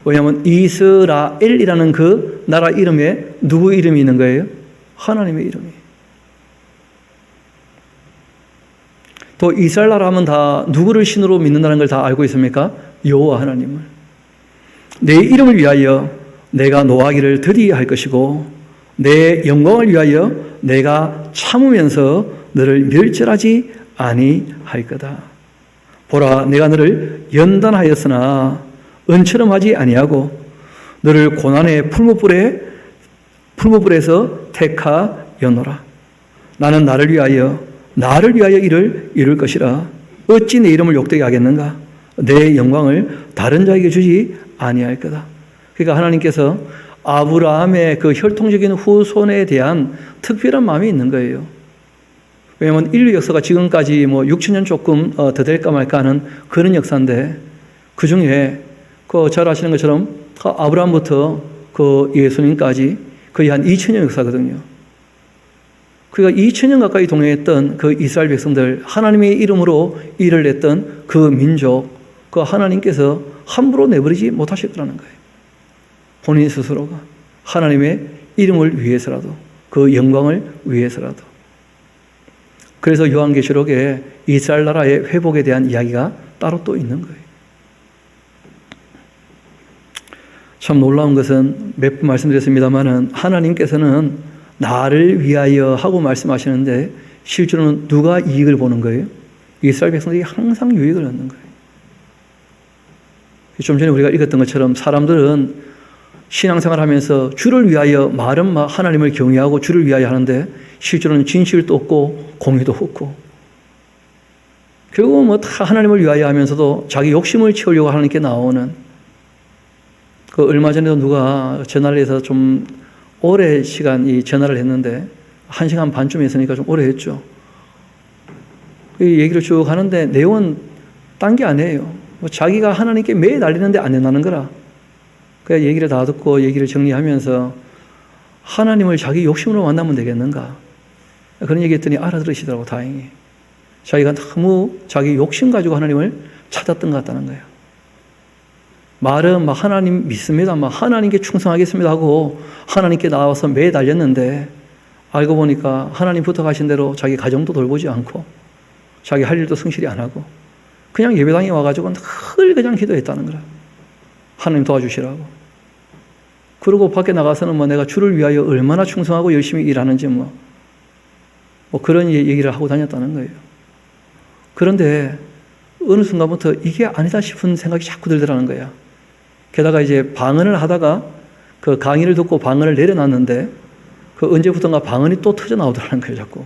왜냐하면 이스라엘이라는 그 나라 이름에 누구 이름이 있는 거예요? 하나님의 이름이. 또 이스라엘 나라 하면 다 누구를 신으로 믿는다는 걸 다 알고 있습니까? 여호와 하나님을. 내 이름을 위하여 내가 노하기를 더디 할 것이고 내 영광을 위하여 내가 참으면서 너를 멸절하지 아니할 거다. 보라, 내가 너를 연단하였으나 은처럼 하지 아니하고 너를 고난의 풀무불에서 택하였노라. 나는 나를 위하여 일을 이룰 것이라. 어찌 내 이름을 욕되게 하겠는가? 내 영광을 다른 자에게 주지 아니할 거다. 그러니까 하나님께서 아브라함의 그 혈통적인 후손에 대한 특별한 마음이 있는 거예요. 왜냐하면 인류 역사가 지금까지 뭐 6,000년 조금 더 될까 말까 하는 그런 역사인데 그 중에 잘 아시는 것처럼 아브라함부터 예수님까지 거의 한 2,000년 역사거든요. 그러니까 2000년 가까이 동행했던 그 이스라엘 백성들, 하나님의 이름으로 일을 냈던 그 민족, 그 하나님께서 함부로 내버리지 못하실 거라는 거예요. 본인 스스로가 하나님의 이름을 위해서라도, 그 영광을 위해서라도. 그래서 요한계시록에 이스라엘 나라의 회복에 대한 이야기가 따로 또 있는 거예요. 참 놀라운 것은 몇 번 말씀드렸습니다마는 하나님께서는 나를 위하여 하고 말씀하시는데 실제로는 누가 이익을 보는 거예요? 이스라엘 백성들이 항상 유익을 얻는 거예요. 좀 전에 우리가 읽었던 것처럼 사람들은 신앙생활 하면서 주를 위하여 말은 막 하나님을 경외하고 주를 위하여 하는데 실제로는 진실도 없고 공의도 없고 결국은 뭐 다 하나님을 위하여 하면서도 자기 욕심을 채우려고 하나님께 나오는 그 얼마 전에도 누가 전화를 해서 좀 오래 시간 이 전화를 했는데 1시간 반쯤 했으니까 좀 오래 했죠. 이 얘기를 쭉 하는데 내용은 딴 게 아니에요. 뭐 자기가 하나님께 매일 날리는데 안 된다는 거라. 그냥 얘기를 다 듣고 얘기를 정리하면서 하나님을 자기 욕심으로 만나면 되겠는가. 그런 얘기 했더니 알아들으시더라고 다행히. 자기가 너무 자기 욕심 가지고 하나님을 찾았던 것 같다는 거예요. 말은 막 하나님 믿습니다. 막 하나님께 충성하겠습니다 하고 하나님께 나와서 매일 달렸는데 알고 보니까 하나님 부탁하신 대로 자기 가정도 돌보지 않고 자기 할 일도 성실히 안 하고 그냥 예배당에 와가지고 늘 그냥 기도했다는 거라. 하나님 도와주시라고. 그리고 밖에 나가서는 뭐 내가 주를 위하여 얼마나 충성하고 열심히 일하는지 뭐 그런 얘기를 하고 다녔다는 거예요. 그런데 어느 순간부터 이게 아니다 싶은 생각이 자꾸 들더라는 거야. 게다가 이제 방언을 하다가 그 강의를 듣고 방언을 내려놨는데 그 언제부턴가 방언이 또 터져 나오더라는 거예요, 자꾸.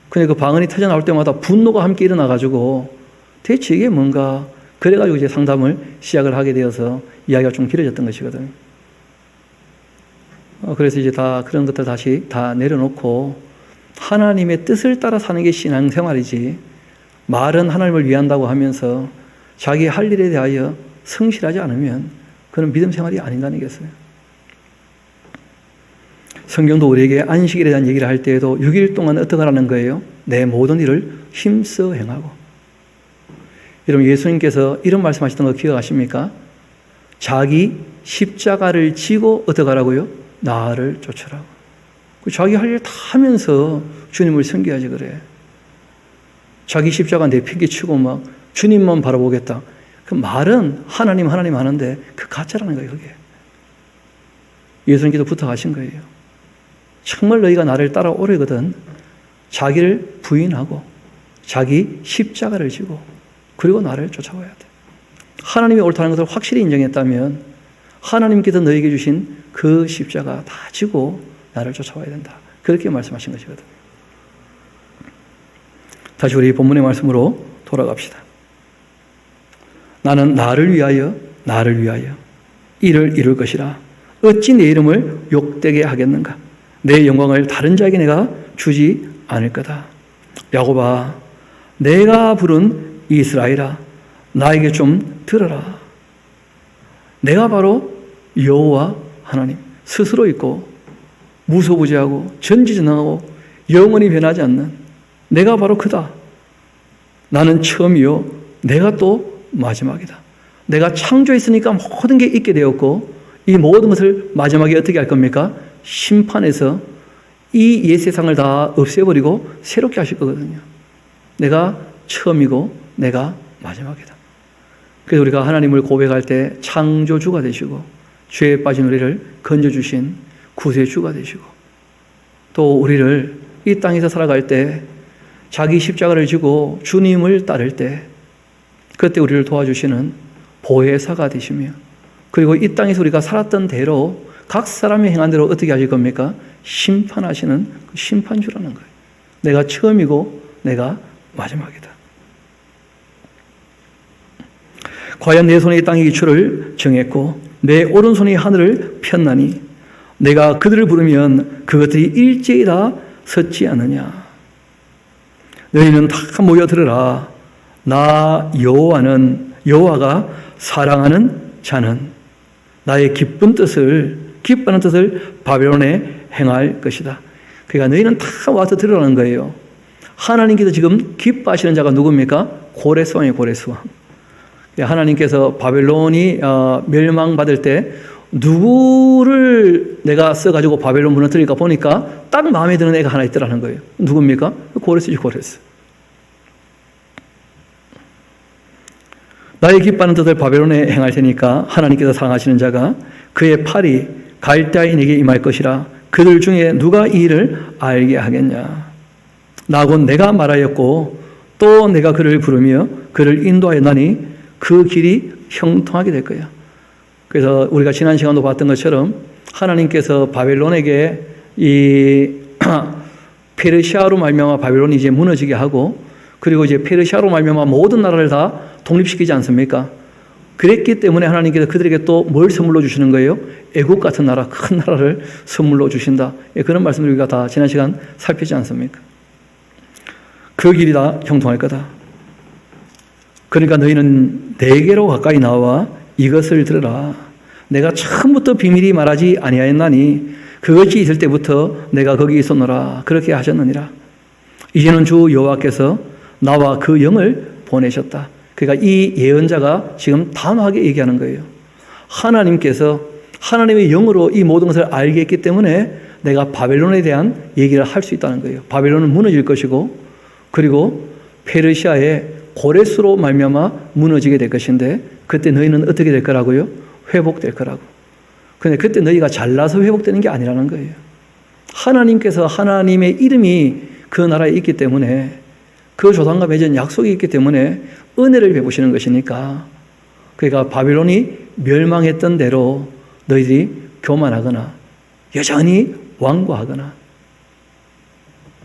근데 그 방언이 터져 나올 때마다 분노가 함께 일어나가지고 대체 이게 뭔가 그래가지고 이제 상담을 시작을 하게 되어서 이야기가 좀 길어졌던 것이거든요. 그래서 이제 다 그런 것들 다시 다 내려놓고 하나님의 뜻을 따라 사는 게 신앙생활이지 말은 하나님을 위한다고 하면서 자기 할 일에 대하여 성실하지 않으면 그는 믿음 생활이 아닌다는 얘기였어요. 성경도 우리에게 안식일에 대한 얘기를 할 때에도 6일 동안 어떻게 하라는 거예요? 내 모든 일을 힘써 행하고. 여러분 예수님께서 이런 말씀하셨던 거 기억하십니까? 자기 십자가를 지고 어떻게 하라고요? 나를 쫓으라고. 자기 할 일 다 하면서 주님을 섬겨야지 그래. 자기 십자가 내팽개치고 막 주님만 바라보겠다. 그 말은 하나님 하는데 그 가짜라는 거예요, 그게. 예수님께서 부탁하신 거예요. 정말 너희가 나를 따라오려거든 자기를 부인하고 자기 십자가를 지고 그리고 나를 쫓아와야 돼. 하나님이 옳다는 것을 확실히 인정했다면 하나님께서 너에게 주신 그 십자가 다 지고 나를 쫓아와야 된다. 그렇게 말씀하신 것이거든요. 다시 우리 본문의 말씀으로 돌아갑시다. 나는 나를 위하여 이를 이룰 것이라. 어찌 내 이름을 욕되게 하겠는가? 내 영광을 다른 자에게 내가 주지 않을 거다. 야곱아, 내가 부른 이스라엘아, 나에게 좀 들어라. 내가 바로 여호와 하나님, 스스로 있고 무소부지하고 전지전능하고 영원히 변하지 않는 내가 바로 그다. 나는 처음이요, 내가 또 마지막이다. 내가 창조했으니까 모든 게 있게 되었고 이 모든 것을 마지막에 어떻게 할 겁니까? 심판해서 이 옛 세상을 다 없애버리고 새롭게 하실 거거든요. 내가 처음이고 내가 마지막이다. 그래서 우리가 하나님을 고백할 때 창조주가 되시고 죄에 빠진 우리를 건져주신 구세주가 되시고 또 우리를 이 땅에서 살아갈 때 자기 십자가를 지고 주님을 따를 때 그때 우리를 도와주시는 보혜사가 되시며 그리고 이 땅에서 우리가 살았던 대로 각 사람이 행한 대로 어떻게 하실 겁니까? 심판하시는 그 심판주라는 거예요. 내가 처음이고 내가 마지막이다. 과연 내 손이 땅의 기초를 정했고 내 오른손이 하늘을 폈나니 내가 그들을 부르면 그것들이 일제히 다 섰지 않느냐. 너희는 다 모여 들으라. 나 여호와가 사랑하는 자는 나의 기뻐하는 뜻을 바벨론에 행할 것이다. 그러니까 너희는 다 와서 들으라는 거예요. 하나님께서 지금 기뻐하시는 자가 누굽니까? 고레스왕이에요. 고레스왕. 하나님께서 바벨론이 멸망받을 때 누구를 내가 써가지고 바벨론 무너뜨릴까 보니까 딱 마음에 드는 애가 하나 있더라는 거예요. 누굽니까? 고레스지, 고레스. 나의 기뻐하는 뜻을 바벨론에 행할 테니까 하나님께서 사랑하시는 자가 그의 팔이 갈대아인에게 임할 것이라. 그들 중에 누가 이 일을 알게 하겠냐. 나 곧 내가 말하였고 또 내가 그를 부르며 그를 인도하였나니 그 길이 형통하게 될 거야. 그래서 우리가 지난 시간도 봤던 것처럼 하나님께서 바벨론에게 이 페르시아로 말미암아 바벨론이 이제 무너지게 하고, 그리고 이제 페르시아로 말미암아 모든 나라를 다 독립시키지 않습니까? 그랬기 때문에 하나님께서 그들에게 또 뭘 선물로 주시는 거예요? 애국 같은 나라, 큰 나라를 선물로 주신다. 그런 말씀을 우리가 다 지난 시간 살피지 않습니까? 그 길이 다 형통할 거다. 그러니까 너희는 내게로 가까이 나와 이것을 들으라. 내가 처음부터 비밀이 말하지 아니하였나니 그것이 있을 때부터 내가 거기 있었노라. 그렇게 하셨느니라. 이제는 주 여호와께서 나와 그 영을 보내셨다. 그러니까 이 예언자가 지금 단호하게 얘기하는 거예요. 하나님께서 하나님의 영으로 이 모든 것을 알게 했기 때문에 내가 바벨론에 대한 얘기를 할 수 있다는 거예요. 바벨론은 무너질 것이고, 그리고 페르시아의 고레스로 말미암아 무너지게 될 것인데, 그때 너희는 어떻게 될 거라고요? 회복될 거라고. 그런데 그때 너희가 잘나서 회복되는 게 아니라는 거예요. 하나님께서 하나님의 이름이 그 나라에 있기 때문에, 그 조상과 맺은 약속이 있기 때문에 은혜를 베푸시는 것이니까, 그러니까 바벨론이 멸망했던 대로 너희들이 교만하거나 여전히 완고하거나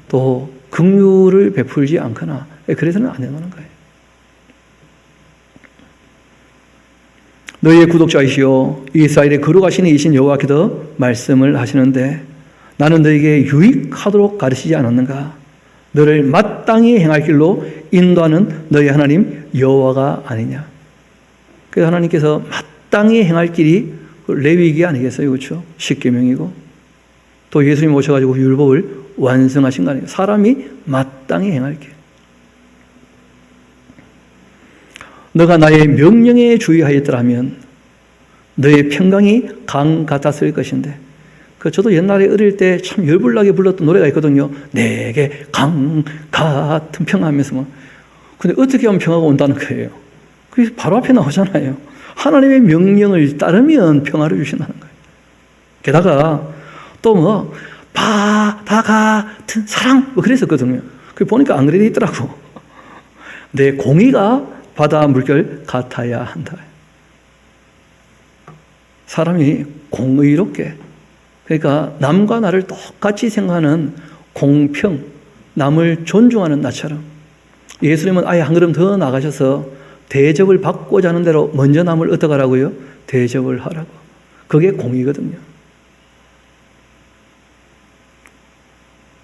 또 긍휼을 베풀지 않거나 그래서는 안 되는 거예요. 너희의 구독자이시오 이스라엘의 거룩하신 이신 여호와께서 말씀을 하시는데 나는 너희에게 유익하도록 가르치지 않았는가? 너를 마땅히 행할 길로 인도하는 너희 하나님 여호와가 아니냐? 그래서 하나님께서 마땅히 행할 길이 레위기 아니겠어요? 그렇죠? 십계명이고 또 예수님 오셔가지고 율법을 완성하신 거 아니에요? 사람이 마땅히 행할 길. 너가 나의 명령에 주의하였더라면 너의 평강이 강 같았을 것인데, 저도 옛날에 어릴 때 참 열불나게 불렀던 노래가 있거든요. 내게 강 같은 평화 하면서 근데 어떻게 하면 평화가 온다는 거예요? 그게 바로 앞에 나오잖아요. 하나님의 명령을 따르면 평화를 주신다는 거예요. 게다가 또 바다 같은 사랑 그랬었거든요. 그 보니까 안 그래 있더라고. 내 공의가 바다 물결 같아야 한다. 사람이 공의롭게, 그러니까 남과 나를 똑같이 생각하는 공평, 남을 존중하는 나처럼. 예수님은 아예 한 걸음 더 나가셔서 대접을 받고자 하는 대로 먼저 남을 어떻게 하라고요? 대접을 하라고. 그게 공의거든요.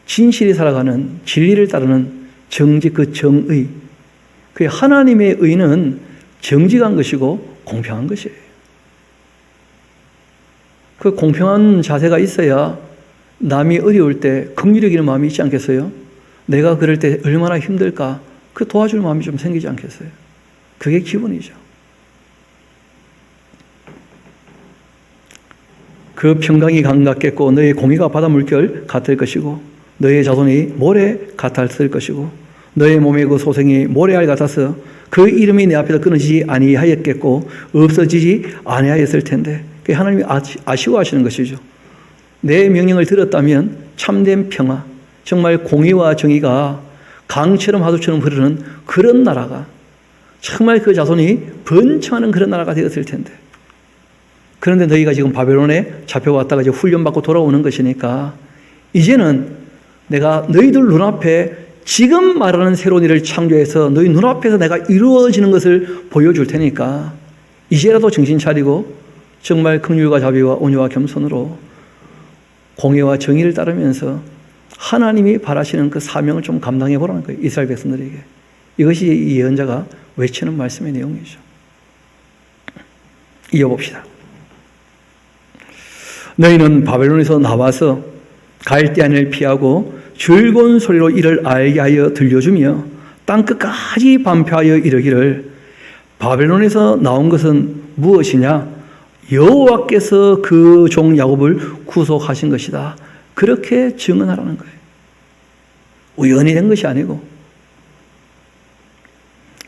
진실이 살아가는, 진리를 따르는 정직, 그 정의. 그 하나님의 의는 정직한 것이고 공평한 것이에요. 그 공평한 자세가 있어야 남이 어려울 때 긍휼히 여기는 마음이 있지 않겠어요? 내가 그럴 때 얼마나 힘들까? 그 도와줄 마음이 좀 생기지 않겠어요? 그게 기본이죠. 그 평강이 강 같겠고 너의 공의가 바다 물결 같을 것이고 너의 자손이 모래 같았을 것이고 너의 몸의 그 소생이 모래알 같아서 그 이름이 내 앞에서 끊어지지 아니하였겠고 없어지지 아니하였을 텐데, 하나님이 아쉬워하시는 것이죠. 내 명령을 들었다면 참된 평화, 정말 공의와 정의가 강처럼 하두처럼 흐르는 그런 나라가, 정말 그 자손이 번창하는 그런 나라가 되었을 텐데, 그런데 너희가 지금 바벨론에 잡혀왔다가 이제 훈련받고 돌아오는 것이니까 이제는 내가 너희들 눈앞에 지금 말하는 새로운 일을 창조해서 너희 눈앞에서 내가 이루어지는 것을 보여줄 테니까 이제라도 정신 차리고 정말 긍휼과 자비와 온유와 겸손으로 공의와 정의를 따르면서 하나님이 바라시는 그 사명을 좀 감당해 보라는 거예요. 이스라엘 백성들에게. 이것이 이 예언자가 외치는 말씀의 내용이죠. 이어봅시다. 너희는 바벨론에서 나와서 갈대안을 피하고 즐거운 소리로 이를 알게 하여 들려주며 땅끝까지 반표하여 이르기를 바벨론에서 나온 것은 무엇이냐? 여호와께서 그 종 야곱을 구속하신 것이다. 그렇게 증언하라는 거예요. 우연히 된 것이 아니고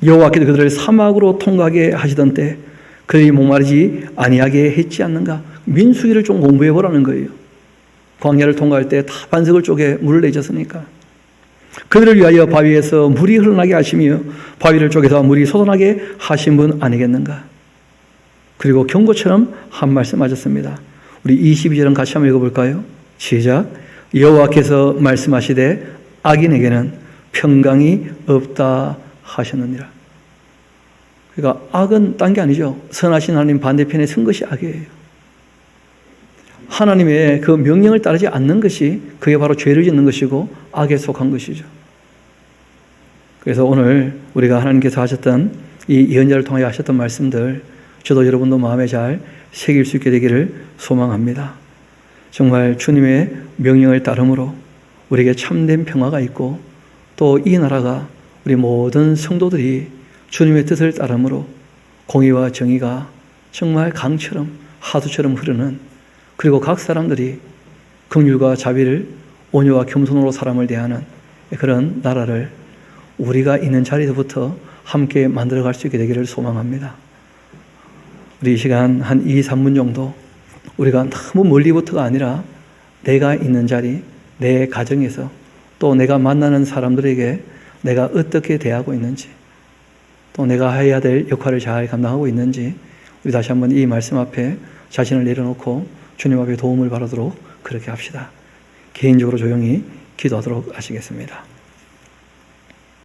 여호와께서 그들을 사막으로 통과하게 하시던 때 그들이 목마르지 아니하게 했지 않는가? 민수기를 좀 공부해 보라는 거예요. 광야를 통과할 때 다 반석을 쪼개 물을 내줬으니까. 그들을 위하여 바위에서 물이 흘러나게 하시며 바위를 쪼개서 물이 솟아나게 하신 분 아니겠는가? 그리고 경고처럼 한 말씀 하셨습니다. 우리 22절은 같이 한번 읽어볼까요? 시작. 여호와께서 말씀하시되 악인에게는 평강이 없다 하셨느니라. 그러니까 악은 딴 게 아니죠. 선하신 하나님 반대편에 선 것이 악이에요. 하나님의 그 명령을 따르지 않는 것이 그게 바로 죄를 짓는 것이고 악에 속한 것이죠. 그래서 오늘 우리가 하나님께서 하셨던 이 예언자를 통하여 하셨던 말씀들 저도 여러분도 마음에 잘 새길 수 있게 되기를 소망합니다. 정말 주님의 명령을 따름으로 우리에게 참된 평화가 있고 또 이 나라가 우리 모든 성도들이 주님의 뜻을 따름으로 공의와 정의가 정말 강처럼 하수처럼 흐르는 그리고 각 사람들이 긍휼과 자비를 온유와 겸손으로 사람을 대하는 그런 나라를 우리가 있는 자리에서부터 함께 만들어갈 수 있게 되기를 소망합니다. 우리 이 시간 한 2, 3분 정도 우리가 너무 멀리부터가 아니라 내가 있는 자리, 내 가정에서 또 내가 만나는 사람들에게 내가 어떻게 대하고 있는지 또 내가 해야 될 역할을 잘 감당하고 있는지 우리 다시 한번 이 말씀 앞에 자신을 내려놓고 주님 앞에 도움을 받도록 그렇게 합시다. 개인적으로 조용히 기도하도록 하시겠습니다.